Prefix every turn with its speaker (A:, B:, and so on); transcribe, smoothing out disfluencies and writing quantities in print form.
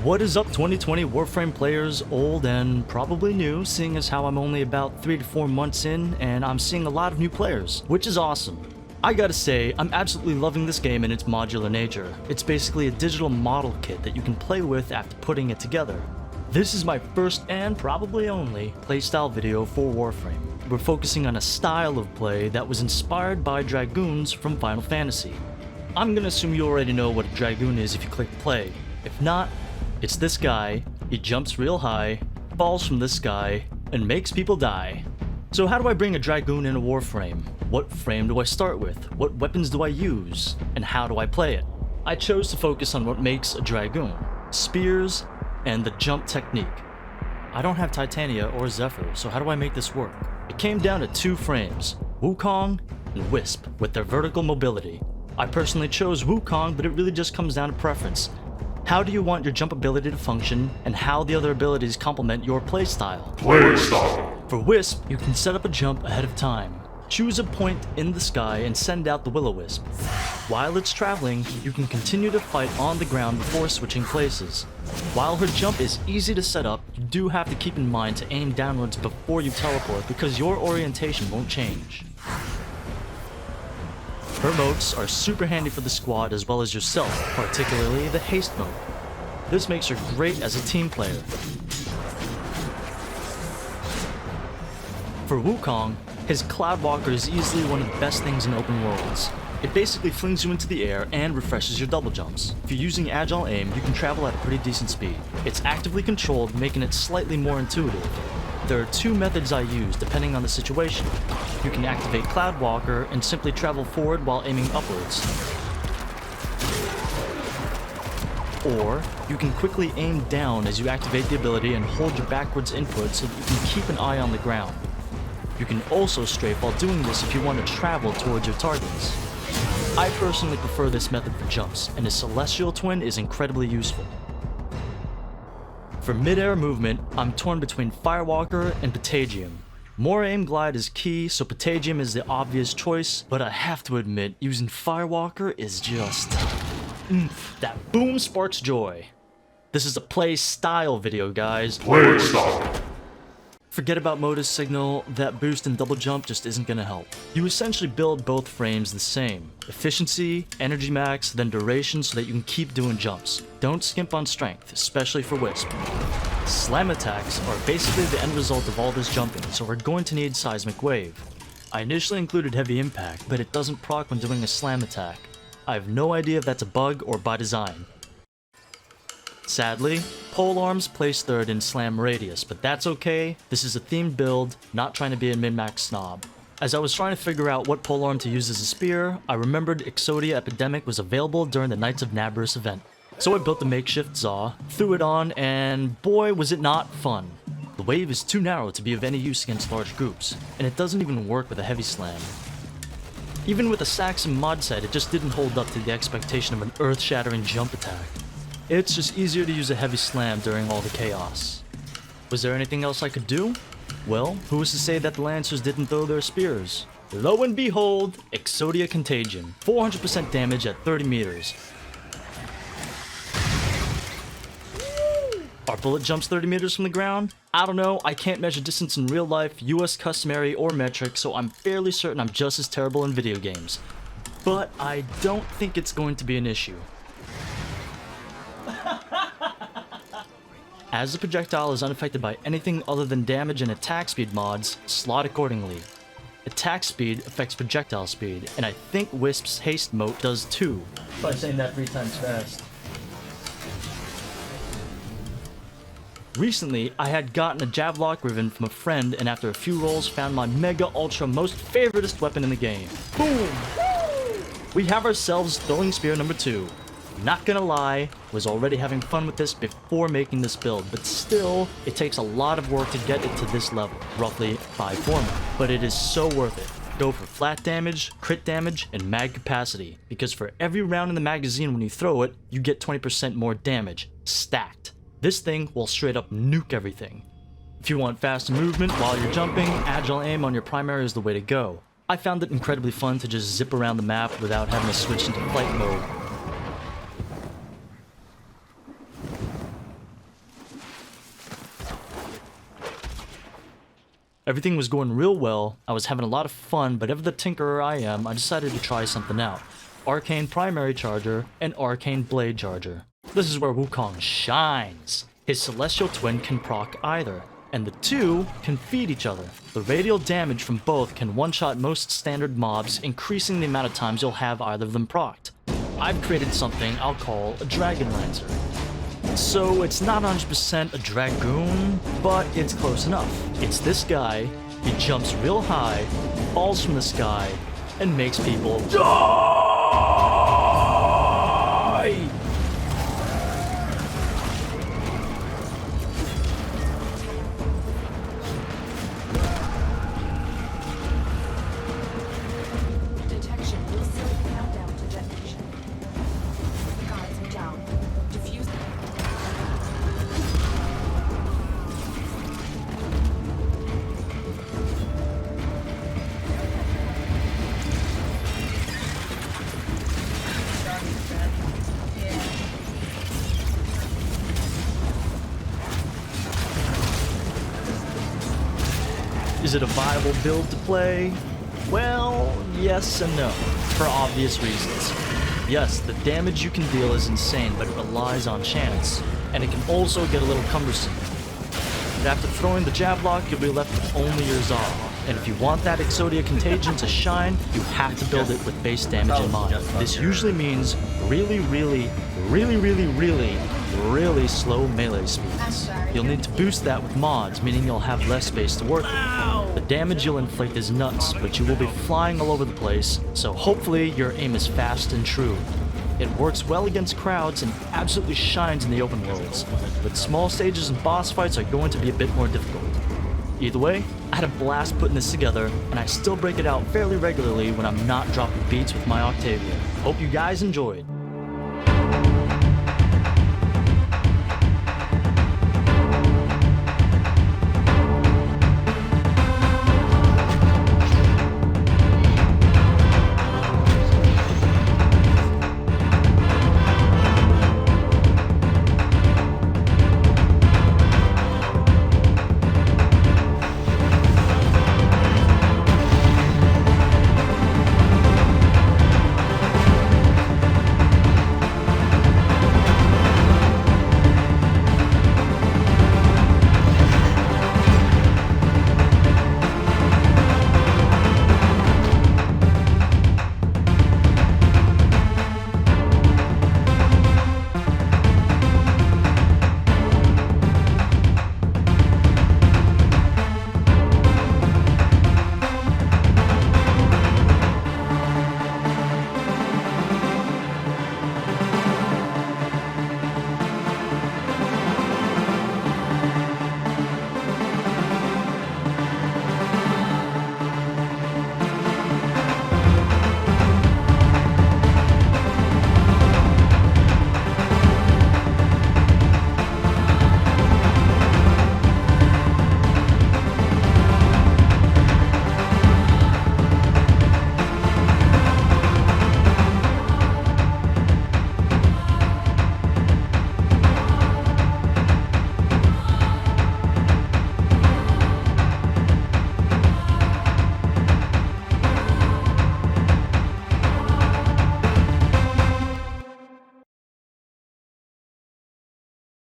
A: What is up 2020 Warframe players, old and probably new, seeing as how I'm only about 3 to 4 months in and I'm seeing a lot of new players, which is awesome. I gotta say, I'm absolutely loving this game in its modular nature. It's basically a digital model kit that you can play with after putting it together. This is my first and probably only playstyle video for Warframe. We're focusing on a style of play that was inspired by Dragoons from Final Fantasy. I'm gonna assume you already know what a Dragoon is if you click play. If not, it's this guy. He jumps real high, falls from the sky, and makes people die. So how do I bring a Dragoon in a Warframe? What frame do I start with? What weapons do I use? And how do I play it? I chose to focus on what makes a Dragoon: spears and the jump technique. I don't have Titania or Zephyr, so how do I make this work? It came down to 2 frames, Wukong and Wisp, with their vertical mobility. I personally chose Wukong, but it really just comes down to preference. How do you want your jump ability to function, and how the other abilities complement your playstyle? For Wisp, you can set up a jump ahead of time. Choose a point in the sky and send out the Will-O-Wisp. While it's traveling, you can continue to fight on the ground before switching places. While her jump is easy to set up, you do have to keep in mind to aim downwards before you teleport because your orientation won't change. Her motes are super handy for the squad as well as yourself, particularly the haste mote. This makes her great as a team player. For Wukong, his Cloudwalker is easily one of the best things in open worlds. It basically flings you into the air and refreshes your double jumps. If you're using agile aim, you can travel at a pretty decent speed. It's actively controlled, making it slightly more intuitive. There are 2 methods I use depending on the situation. You can activate Cloudwalker and simply travel forward while aiming upwards. Or, you can quickly aim down as you activate the ability and hold your backwards input so that you can keep an eye on the ground. You can also strafe while doing this if you want to travel towards your targets. I personally prefer this method for jumps, and his Celestial Twin is incredibly useful. For mid-air movement, I'm torn between Firewalker and Patagium. More aim glide is key, so Patagium is the obvious choice, but I have to admit, using Firewalker is just... that boom sparks joy. This is a play style video, guys.
B: Play style.
A: Forget about Modus Signal, that boost and double jump just isn't gonna help. You essentially build both frames the same. Efficiency, energy max, then duration so that you can keep doing jumps. Don't skimp on strength, especially for Wisp. Slam attacks are basically the end result of all this jumping, so we're going to need Seismic Wave. I initially included Heavy Impact, but it doesn't proc when doing a slam attack. I have no idea if that's a bug or by design. Sadly, Polearms placed 3rd in Slam Radius, but that's okay. This is a themed build, not trying to be a min-max snob. As I was trying to figure out what polearm to use as a spear, I remembered Exodia Epidemic was available during the Knights of Nabarus event. So I built the makeshift Zaw, threw it on, and boy was it not fun. The wave is too narrow to be of any use against large groups, and it doesn't even work with a heavy slam. Even with a Saxon mod set, it just didn't hold up to the expectation of an earth-shattering jump attack. It's just easier to use a heavy slam during all the chaos. Was there anything else I could do? Well, who was to say that the Lancers didn't throw their spears? Lo and behold, Exodia Contagion. 400% damage at 30 meters. Are bullet jumps 30 meters from the ground? I don't know, I can't measure distance in real life, US customary, or metric, so I'm fairly certain I'm just as terrible in video games. But I don't think it's going to be an issue. As the projectile is unaffected by anything other than damage and attack speed mods, slot accordingly. Attack speed affects projectile speed, and I think Wisp's haste mote does too. By saying that 3 times fast. Recently, I had gotten a Javlok ribbon from a friend, and after a few rolls found my mega ultra most favoritist weapon in the game. Boom! We have ourselves throwing spear number 2. Not gonna lie, was already having fun with this before making this build, but still, it takes a lot of work to get it to this level, roughly 5 format. But it is so worth it. Go for flat damage, crit damage, and mag capacity, because for every round in the magazine when you throw it, you get 20% more damage, stacked. This thing will straight up nuke everything. If you want fast movement while you're jumping, agile aim on your primary is the way to go. I found it incredibly fun to just zip around the map without having to switch into flight mode. Everything was going real well, I was having a lot of fun, but ever the tinkerer I am, I decided to try something out. Arcane Primary Charger and Arcane Blade Charger. This is where Wukong shines. His Celestial Twin can proc either, and the two can feed each other. The radial damage from both can one-shot most standard mobs, increasing the amount of times you'll have either of them procced. I've created something I'll call a Dragon Lancer. So it's not 100% a Dragoon, but it's close enough. It's this guy, he jumps real high, falls from the sky, and makes people die!
B: Detection will still count down to detonation. Guards are down. Defuse.
A: Is it a viable build to play? Well, yes and no, for obvious reasons. Yes, the damage you can deal is insane, but it relies on chance, and it can also get a little cumbersome. But after throwing the Javlok, you'll be left with only your Zara. And if you want that Exodia Contagion to shine, you have to build it with base damage in mind. This usually means really slow melee speeds. You'll need to boost that with mods, meaning you'll have less space to work with. The damage you'll inflict is nuts, but you will be flying all over the place, so hopefully your aim is fast and true. It works well against crowds and absolutely shines in the open worlds, but small stages and boss fights are going to be a bit more difficult. Either way, I had a blast putting this together, and I still break it out fairly regularly when I'm not dropping beats with my Octavia. Hope you guys enjoyed.